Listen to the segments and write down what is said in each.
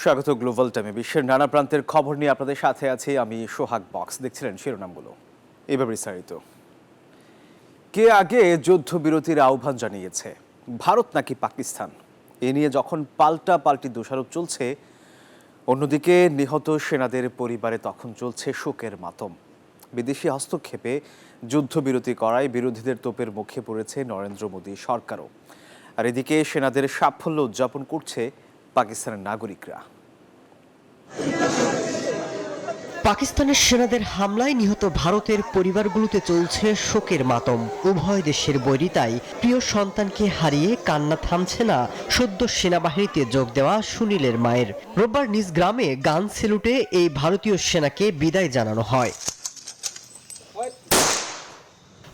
স্বাগত গ্লোবাল টাইমে। বিশ্বের নানা প্রান্তের খবর নিয়ে আপনাদের সাথে আছি আমি সোহাগ বক্স। দেখছিলেন শিরোনামগুলো, এবার বিস্তারিত। কে আগে যুদ্ধবিরতির আহ্বান জানিয়েছে, ভারত নাকি পাকিস্তান? এ নিয়ে যখন পাল্টাপাল্টি দোষারোপ চলছে, অন্যদিকে নিহত সেনাদের পরিবারে তখন চলছে শোকের মাতম। বিদেশি হস্তক্ষেপে যুদ্ধবিরতি করায় বিরোধীদের তোপের মুখে পড়েছে নরেন্দ্র মোদী সরকারও। আর এদিকে সেনাদের সাফল্য উদযাপন করছে পাকিস্তানের নাগরিকরা। পাকিস্তানের সেনাদের হামলায় নিহত ভারতের পরিবারগুলোতে চলছে শোকের মাতম। উভয় দেশের বৈরিতায় প্রিয় সন্তানকে হারিয়ে কান্না থামছে না সদ্য সেনাবাহিনীতে যোগ দেওয়া সুনীলের মায়ের। রোববার নিজ গ্রামে গান সেলুটে এই ভারতীয় সেনাকে বিদায় জানানো হয়।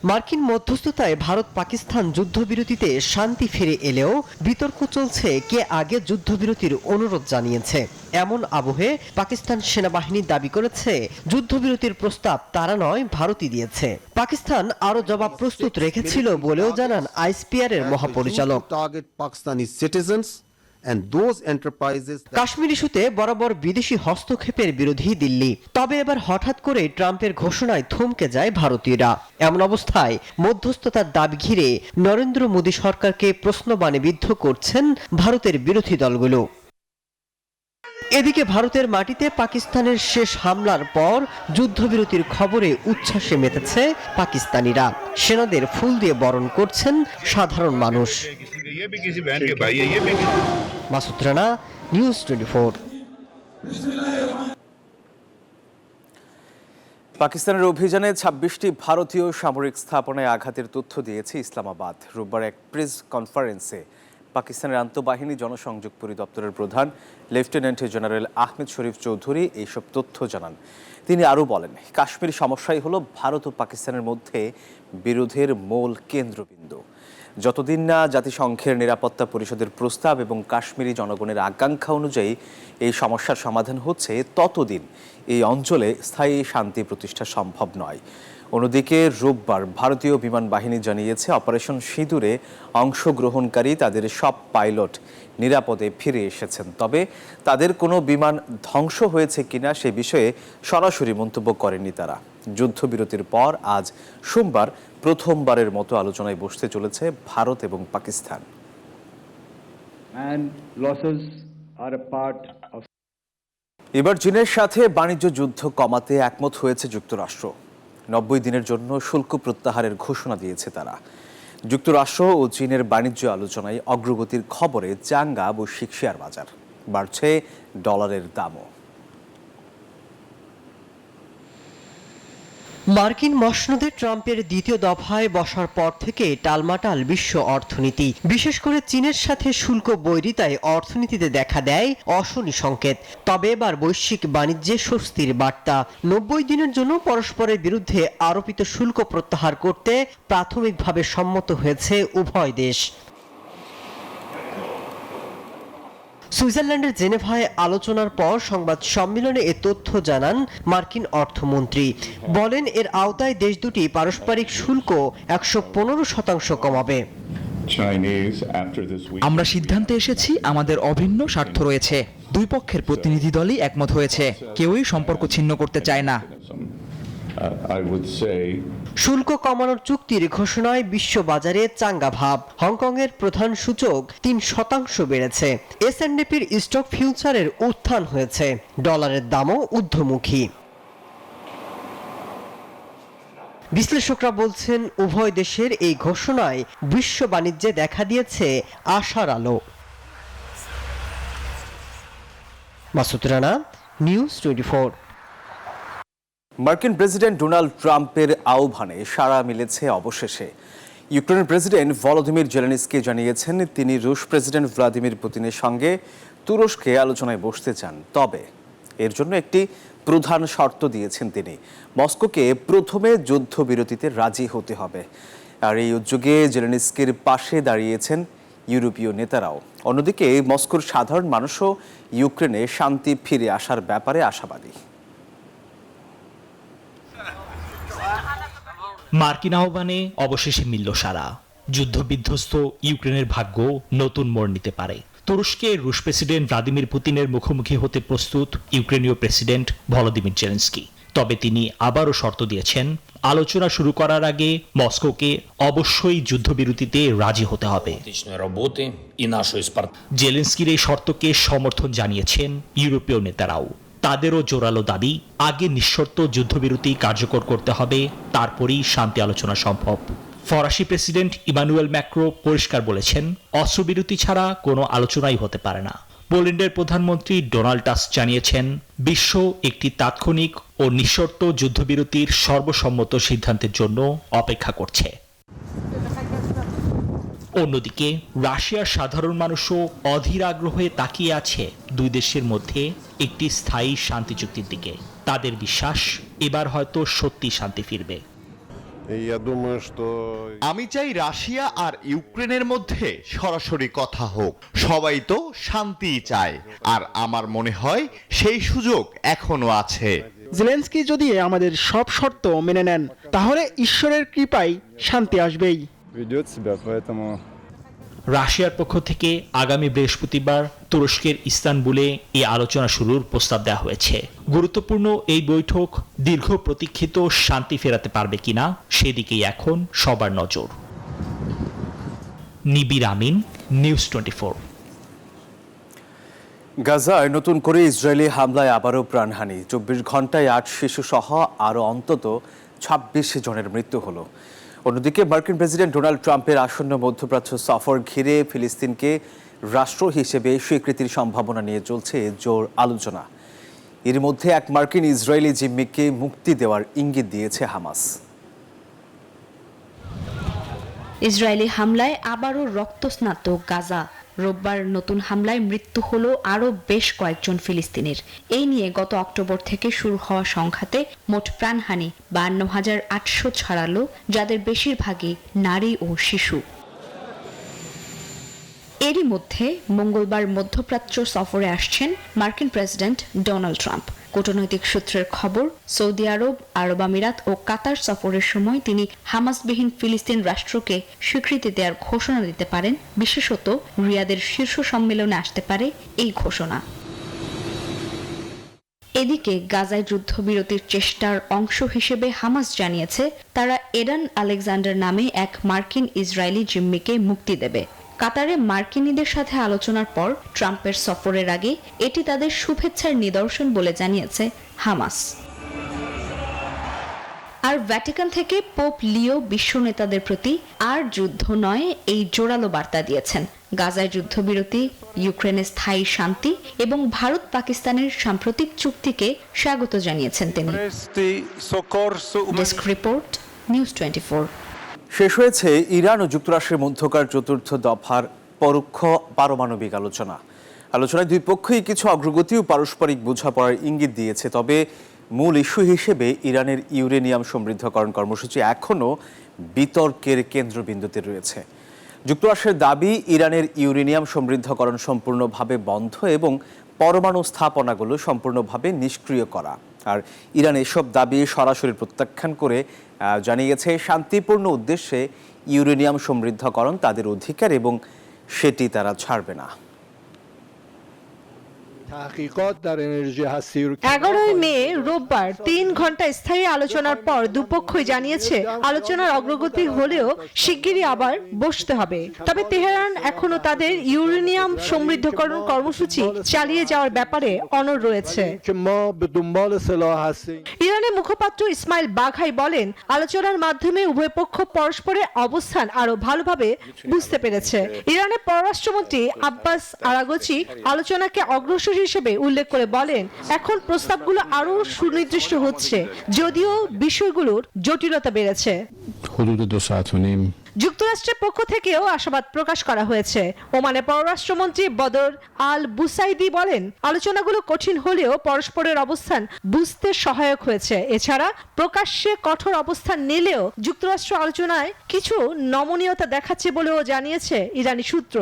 মার্কিন মধ্যস্থতায় ভারত পাকিস্তান যুদ্ধবিরতিতে শান্তি ফিরে এলেও বিতর্ক চলছে কে আগে যুদ্ধবিরতির অনুরোধ জানিয়েছে। এমন আবহে পাকিস্তান সেনাবাহিনী দাবি করেছে যুদ্ধবিরতির প্রস্তাব তারা নয়, ভারতই দিয়েছে। পাকিস্তান আরও জবাব প্রস্তুত রেখেছিল বলেও জানান আইএসপিআর এর মহাপরিচালক। কাশ্মীর ইস্যুতে বরাবর বিদেশি হস্তক্ষেপের বিরোধী দিল্লি, তবে এবার হঠাৎ করে ট্রাম্পের ঘোষণায় থমকে যায় ভারতীয়রা। এমন অবস্থায় মধ্যস্থতার দাবি ঘিরে নরেন্দ্র মোদী সরকারকে প্রশ্নবাণে বিদ্ধ করছেন ভারতের বিরোধী দলগুলো। এদিকে ভারতের মাটিতে পাকিস্তানের শেষ হামলার পর যুদ্ধবিরতির খবরে উচ্ছ্বাসে মেতেছে পাকিস্তানিরা। সেনাদের ফুল দিয়ে বরণ করছেন সাধারণ মানুষ। মাসুদ রানা, নিউজ 24। পাকিস্তানের অভিযানে ২৬টি ভারতীয় সামরিক স্থাপনায় আঘাতের তথ্য দিয়েছে ইসলামাবাদ। রোববার এক প্রেস কনফারেন্সে পাকিস্তানের আন্তঃবাহিনী জনসংযোগ পরিদপ্তরের প্রধান লেফটেন্যান্ট জেনারেল আহমেদ শরীফ চৌধুরী এইসব তথ্য জানান। তিনি আরও বলেন, কাশ্মীর সমস্যাই হলো ভারত ও পাকিস্তানের মধ্যে বিরোধের মূল কেন্দ্রবিন্দু। যতদিন না জাতিসংঘের নিরাপত্তা পরিষদের প্রস্তাব এবং কাশ্মীরি জনগণের আকাঙ্ক্ষা অনুযায়ী এই সমস্যার সমাধান হচ্ছে, ততদিন এই অঞ্চলে স্থায়ী শান্তি প্রতিষ্ঠা সম্ভব নয়। অন্যদিকে রোববার ভারতীয় বিমান বাহিনী জানিয়েছে, অপারেশন সিঁদুরে অংশগ্রহণকারী তাদের সব পাইলট নিরাপদে ফিরে এসেছেন। তবে তাদের কোনো বিমান ধ্বংস হয়েছে কিনা সে বিষয়ে সরাসরি মন্তব্য করেননি তারা। যুদ্ধবিরতির পর আজ সোমবার প্রথমবারের মতো আলোচনায় বসতে চলেছে ভারত এবং পাকিস্তান। এবার চীনের সাথে বাণিজ্য যুদ্ধ কমাতে একমত হয়েছে যুক্তরাষ্ট্র। ৯০ দিনের জন্য শুল্ক প্রত্যাহারের ঘোষণা দিয়েছে তারা। যুক্তরাষ্ট্র ও চীনের বাণিজ্য আলোচনায় অগ্রগতির খবরে চাঙ্গা বৈশ্বিক শেয়ার বাজার। বাড়ছে ডলারের দামও। মার্কিন মসনদে ট্রাম্পের দ্বিতীয় দফায় বসার পর থেকে টালমাটাল বিশ্ব অর্থনীতি। বিশেষ করে চীনের সাথে শুল্ক বৈরিতায় অর্থনীতিতে দেখা দেয় অশনি সংকেত। তবে এবার বৈশ্বিক বাণিজ্যে স্বস্তির বার্তা। ৯০ দিনের জন্য পরস্পরের বিরুদ্ধে আরোপিত শুল্ক প্রত্যাহার করতে প্রাথমিকভাবে সম্মত হয়েছে উভয় দেশ। সুইজারল্যান্ডের জেনেভায় আলোচনার পর সংবাদ সম্মেলনে এ তথ্য জানান মার্কিন অর্থমন্ত্রী। বলেন, এর আওতায় দেশ দুটি পারস্পরিক শুল্ক ১১৫% কমাবে। আমরা সিদ্ধান্তে এসেছি, আমাদের অভিন্ন স্বার্থ রয়েছে। দুই পক্ষের প্রতিনিধি দলই একমত হয়েছে, কেউই সম্পর্ক ছিন্ন করতে চায় না। শুল্ক কমানোর চুক্তির ঘোষণায় বিশ্ববাজারে চাঙ্গা ভাব। হংকংয়ের প্রধান সূচক ৩% বেড়েছে। S&Pর স্টক ফিউচারের উত্থান হয়েছে। ডলারের দামও ঊর্ধ্বমুখী। বিশ্লেষকরা বলছেন, উভয় দেশের এই ঘোষণায় বিশ্ব বাণিজ্যে দেখা দিয়েছে আশার আলো। মাসুদ রানা, নিউজ 24। মার্কিন প্রেসিডেন্ট ডোনাল্ড ট্রাম্পের আহ্বানে সাড়া মিলেছে অবশেষে। ইউক্রেনের প্রেসিডেন্ট ভলোদিমির জেলেনস্কি জানিয়েছেন, তিনি রুশ প্রেসিডেন্ট ভ্লাদিমির পুতিনের সঙ্গে তুরস্কে আলোচনায় বসতে চান। তবে এর জন্য একটি প্রধান শর্ত দিয়েছেন তিনি। মস্কোকে প্রথমে যুদ্ধবিরতিতে রাজি হতে হবে। আর এই উদ্যোগে জেলেনস্কির পাশে দাঁড়িয়েছেন ইউরোপীয় নেতারাও। অন্যদিকে মস্কোর সাধারণ মানুষও ইউক্রেনে শান্তি ফিরে আসার ব্যাপারে আশাবাদী। মার্কিন আহ্বানে অবশেষে মিলল সাড়া। যুদ্ধবিধ্বস্ত ইউক্রেনের ভাগ্য নতুন মোড় নিতে পারে। তুরস্কের রুশ প্রেসিডেন্ট ভ্লাদিমির পুতিনের মুখোমুখি হতে প্রস্তুত ইউক্রেনীয় প্রেসিডেন্ট ভলোদিমির জেলেনস্কি। তবে তিনি আবারও শর্ত দিয়েছেন, আলোচনা শুরু করার আগে মস্কোকে অবশ্যই যুদ্ধবিরতিতে রাজি হতে হবে। জেলেনস্কির এই শর্তকে সমর্থন জানিয়েছেন ইউরোপীয় নেতারাও। তাদেরও জোরালো দাবি, আগে নিঃশর্ত যুদ্ধবিরতি কার্যকর করতে হবে, তারপরেই শান্তি আলোচনা সম্ভব। ফরাসি প্রেসিডেন্ট ইমানুয়েল ম্যাক্রো পরিষ্কার বলেছেন, অস্ত্রবিরতি ছাড়া কোনো আলোচনাই হতে পারে না। পোল্যান্ডের প্রধানমন্ত্রী ডোনাল্ড টাস্ক জানিয়েছেন, বিশ্ব একটি তাৎক্ষণিক ও নিঃশর্ত যুদ্ধবিরতির সর্বসম্মত সিদ্ধান্তের জন্য অপেক্ষা করছে। অন্যদিকে রাশিয়ার সাধারণ মানুষও অধীর আগ্রহে তাকিয়ে আছে দুই দেশের মধ্যে একটি স্থায়ী শান্তি চুক্তির দিকে। তাদের বিশ্বাস, এবার হয়তো সত্যি শান্তি ফিরবে। আমি চাই রাশিয়া আর ইউক্রেনের মধ্যে সরাসরি কথা হোক। সবাই তো শান্তি চায়, আর আমার মনে হয় সেই সুযোগ এখনো আছে। জেলেনস্কি যদি আমাদের সব শর্ত মেনে নেন, তাহলে ঈশ্বরের কৃপায় শান্তি আসবেই। রাশিয়ার পক্ষ থেকে আগামী বৃহস্পতিবার তুরস্কের ইস্তানবুলে এই আলোচনা শুরুর প্রস্তাব দেওয়া হয়েছে। গুরুত্বপূর্ণ এই বৈঠক দীর্ঘ প্রতীক্ষিত শান্তি ফেরাতে পারবে কিনা সেদিকেই এখন সবার নজর। নিবির আমিন, নিউজ 24। গাজায় নতুন করে ইসরায়েলি হামলায় আবারও প্রাণহানি। 24 ঘন্টায় 8 শিশু সহ আরও অন্তত 26 জনের মৃত্যু হলো। অন্যদিকে মার্কিন প্রেসিডেন্ট ডোনাল্ড ট্রাম্পের আসন্ন মধ্যপ্রাচ্য সফর ঘিরে ফিলিস্তিনকে রাষ্ট্র হিসেবে স্বীকৃতির সম্ভাবনা নিয়ে চলছে জোর আলোচনা। এর মধ্যে এক মার্কিন ইসরায়েলি জিম্মিকে মুক্তি দেওয়ার ইঙ্গিত দিয়েছে হামাস। ইসরায়েলি হামলায় আবারও রক্তস্নাত গাজা। রোববার নতুন হামলায় মৃত্যু হলো আরও বেশ কয়েকজন ফিলিস্তিনির। এই নিয়ে গত অক্টোবর থেকে শুরু হওয়া সংঘাতে মোট প্রাণহানি 52,800 ছাড়ালো, যাদের বেশিরভাগই নারী ও শিশু। এরই মধ্যে মঙ্গলবার মধ্যপ্রাচ্য সফরে আসছেন মার্কিন প্রেসিডেন্ট ডোনাল্ড ট্রাম্প। কূটনৈতিক সূত্রের খবর, সৌদি আরব, আরব আমিরাত ও কাতার সফরের সময় তিনি হামাসবিহীন ফিলিস্তিন রাষ্ট্রকে স্বীকৃতি দেওয়ার ঘোষণা দিতে পারেন। বিশেষত রিয়াদের শীর্ষ সম্মেলনে আসতে পারে এই ঘোষণা। এদিকে গাজায় যুদ্ধবিরতির চেষ্টার অংশ হিসেবে হামাস জানিয়েছে, তারা এডান আলেকজান্ডার নামে এক মার্কিন ইসরায়েলি জিম্মিকে মুক্তি দেবে। কাতারে মার্কিনীদের সাথে আলোচনার পর ট্রাম্পের সফরের আগে এটি তাদের শুভেচ্ছার নিদর্শন বলে জানিয়েছে হামাস। আর ভ্যাটিকান থেকে পোপ লিও বিশ্ব নেতাদের প্রতি আর যুদ্ধ নয় এই জোরালো বার্তা দিয়েছেন। গাজায় যুদ্ধবিরতি, ইউক্রেনের স্থায়ী শান্তি এবং ভারত পাকিস্তানের সাম্প্রতিক চুক্তিকে স্বাগত জানিয়েছেন তিনি। Desk report, news 24। শেষ হয়েছে ইরান ও যুক্তরাষ্ট্রের মধ্যকার চতুর্থ দফার পরোক্ষ পারমাণবিক আলোচনায় দুই পক্ষই কিছু অগ্রগতি ও পারস্পরিক বোঝাপড়ার ইঙ্গিত দিয়েছে। তবে মূল ইস্যু হিসেবে ইরানের ইউরেনিয়াম সমৃদ্ধকরণ কর্মসূচি এখনও বিতর্কের কেন্দ্রবিন্দুতে রয়েছে। যুক্তরাষ্ট্রের দাবি, ইরানের ইউরেনিয়াম সমৃদ্ধকরণ সম্পূর্ণভাবে বন্ধ এবং পরমাণু স্থাপনাগুলো সম্পূর্ণভাবে নিষ্ক্রিয় করা। আর ইরান এসব দাবি সরাসরি প্রত্যাখ্যান করে জানিয়েছে, শান্তিপূর্ণ উদ্দেশ্যে ইউরেনিয়াম সমৃদ্ধকরণ তাদের অধিকার এবং সেটি তারা ছাড়বে না। 11 মে রোববার 3 ঘন্টা স্থায়ী আলোচনার পর দুপক্ষই জানিয়েছে আলোচনার অগ্রগতি হলেও শিগগিরই আবার বসতে হবে। তবে তেহরান এখনো তাদের ইউরেনিয়াম সমৃদ্ধকরণ কর্মসূচি চালিয়ে যাওয়ার ব্যাপারে অনড় রয়েছে। ইরানের মুখপাত্র ইসমাইল বাঘাই বলেন, আলোচনার মাধ্যমে উভয় পক্ষ পরস্পরের অবস্থান আরো ভালোভাবে বুঝতে পেরেছে। ইরানের পররাষ্ট্রমন্ত্রী আব্বাস আরাগচি আলোচনাকে অগ্রসর হিসেবে উল্লেখ করে বলেন, এখন প্রস্তাবগুলো আরো সুনির্দিষ্ট হচ্ছে, যদিও বিষয়গুলোর জটিলতা বেড়েছে। যুক্তরাষ্ট্রের পক্ষ থেকেও আশাবাদ প্রকাশ করা হয়েছে। ওমানের পররাষ্ট্রমন্ত্রী বদর আল বুসাইদি বলেন, আলোচনাগুলো কঠিন হলেও পরস্পরের অবস্থান বুঝতে সহায়ক হয়েছে। এছাড়া প্রকাশ্যে কঠোর অবস্থান নিলেও যুক্তরাষ্ট্র আলোচনায় কিছু নমনীয়তা দেখাচ্ছে বলেও জানিয়েছে ইরানি সূত্র।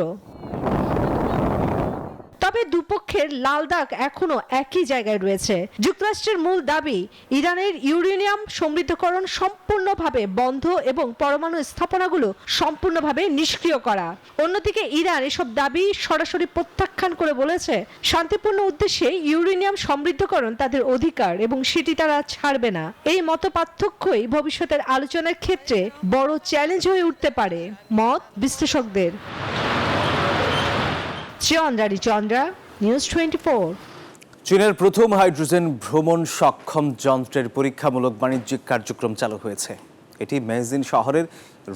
তবে দুপক্ষের লাল দাগ এখনো একই জায়গায় রয়েছে। যুক্তরাষ্ট্রের মূল দাবি ইরানের ইউরেনিয়াম সমৃদ্ধকরণ সম্পূর্ণভাবে বন্ধ এবং পরমাণু স্থাপনাগুলো সম্পূর্ণভাবে নিষ্ক্রিয় করা। অন্যদিকে ইরান এসব দাবি সরাসরি প্রত্যাখ্যান করে বলেছে শান্তিপূর্ণ উদ্দেশ্যে ইউরেনিয়াম সমৃদ্ধকরণ তাদের অধিকার এবং সেটি তারা ছাড়বে না। এই মতপার্থক্যই ভবিষ্যতের আলোচনার ক্ষেত্রে বড় চ্যালেঞ্জ হয়ে উঠতে পারে মত বিশ্লেষকদের। চন্দ্রা, নিউজ 24। চীনের প্রথম হাইড্রোজেন ভ্রমণ সক্ষম যন্ত্রের পরীক্ষামূলক বাণিজ্যিক কার্যক্রম চালু হয়েছে। এটি মেইজিন শহরের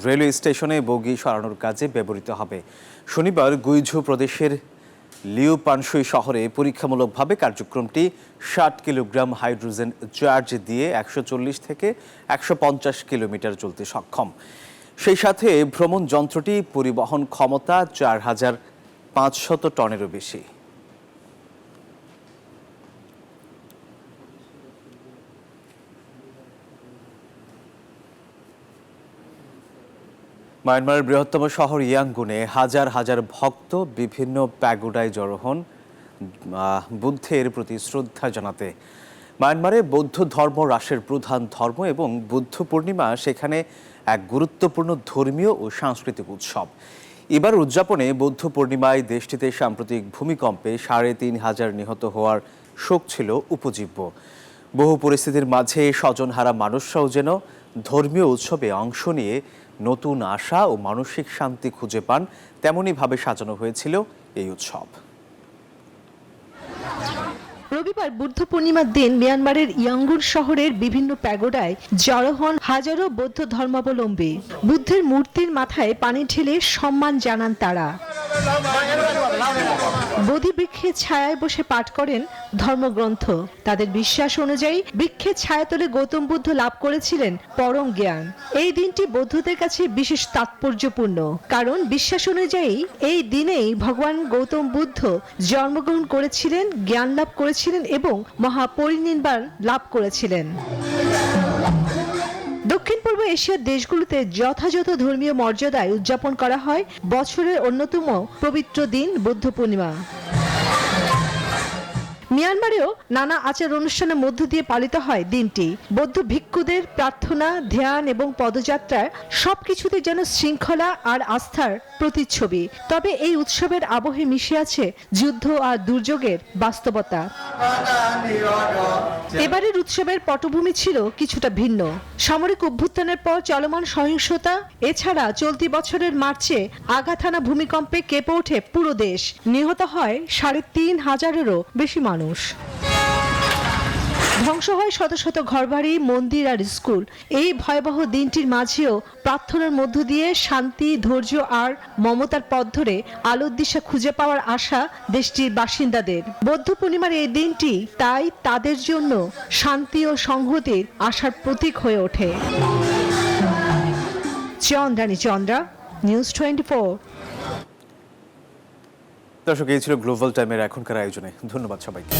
রেলওয়ে স্টেশনে বগি সরানোর কাজে ব্যবহৃত হবে। শনিবার গুইঝু প্রদেশের লিউপানশুই শহরে পরীক্ষামূলকভাবে কার্যক্রমটি 60 কিলোগ্রাম হাইড্রোজেন চার্জ দিয়ে 140 থেকে 150 কিলোমিটার চলতে সক্ষম। সেই সাথে ভ্রমণ যন্ত্রটি পরিবহন ক্ষমতা 4500 টনেরও বেশি। মায়ানমারের বৃহত্তম শহর ইয়াঙ্গুনে হাজার হাজার ভক্ত বিভিন্ন প্যাগোডায় জড়ো হন বুদ্ধের প্রতি শ্রদ্ধা জানাতে। মায়ানমারে বৌদ্ধ ধর্ম রাষ্ট্রের প্রধান ধর্ম এবং বুদ্ধ পূর্ণিমা সেখানে এক গুরুত্বপূর্ণ ধর্মীয় ও সাংস্কৃতিক উৎসব। এবার উদযাপনে বৌদ্ধ পূর্ণিমায় দেশটিতে সাম্প্রতিক ভূমিকম্পে 3500 নিহত হওয়ার শোক ছিল উপজীব্য। বহু পরিস্থিতির মাঝে স্বজনহারা মানুষরাও যেন ধর্মীয় উৎসবে অংশ নিয়ে নতুন আশা ও মানসিক শান্তি খুঁজে পান, তেমনইভাবে সাজানো হয়েছিল এই উৎসব। রবিবার বুদ্ধ পূর্ণিমার দিন মিয়ানমারের ইয়াঙ্গুন শহরের বিভিন্ন প্যাগোডায় জড়ো হন হাজারো বৌদ্ধ ধর্মাবলম্বী। বুদ্ধের মূর্তির মাথায় পানি ঢেলে সম্মান জানান তারা। বোধি বৃক্ষের ছায়ায় বসে পাঠ করেন ধর্মগ্রন্থ। তাদের বিশ্বাস অনুযায়ী বৃক্ষের ছায়াতলে গৌতম বুদ্ধ লাভ করেছিলেন পরম জ্ঞান। এই দিনটি বৌদ্ধদের কাছে বিশেষ তাৎপর্যপূর্ণ, কারণ বিশ্বাস অনুযায়ী এই দিনেই ভগবান গৌতম বুদ্ধ জন্মগ্রহণ করেছিলেন, জ্ঞান লাভ করেছিলেন এবং মহাপরিনির্বাণ লাভ করেছিলেন। দক্ষিণ পূর্ব এশিয়ার দেশগুলোতে যথাযথ ধর্মীয় মর্যাদায় উদযাপন করা হয় বছরের অন্যতম পবিত্র দিন বুদ্ধ পূর্ণিমা। মিয়ানমারেও নানা আচার অনুষ্ঠানের মধ্য দিয়ে পালিত হয় দিনটি। বৌদ্ধ ভিক্ষুদের প্রার্থনা, ধ্যান এবং পদযাত্রার সবকিছুতে যেন শৃঙ্খলা আর আস্থার প্রতিচ্ছবি। তবে এই উৎসবের আবহে মিশে আছে যুদ্ধ আর দুর্যোগের বাস্তবতা। এবারের উৎসবের পটভূমি ছিল কিছুটা ভিন্ন। সামরিক অভ্যুত্থানের পর চলমান সহিংসতা, এছাড়া চলতি বছরের মার্চে আঘাত হানা ভূমিকম্পে কেঁপে ওঠে পুরো দেশ। নিহত হয় 3500-এরও বেশি মানুষ। ধ্বংস হয় শত শত ঘরবাড়ি, মন্দির আর স্কুল। এই ভয়াবহ দিনটির মাঝেও প্রার্থনার মধ্য দিয়ে শান্তি, ধৈর্য আর মমতার পথ ধরে আলোর দিশা খুঁজে পাওয়ার আশা দেশটির বাসিন্দাদের। বৌদ্ধ পূর্ণিমার এই দিনটি তাই তাদের জন্য শান্তি ও সংহতির আশার প্রতীক হয়ে ওঠে। চন্দ্রা, নিউজ 24। দর্শক, এই ছিল গ্লোবাল টাইমের এখনকার আয়োজনে। ধন্যবাদ সবাইকে।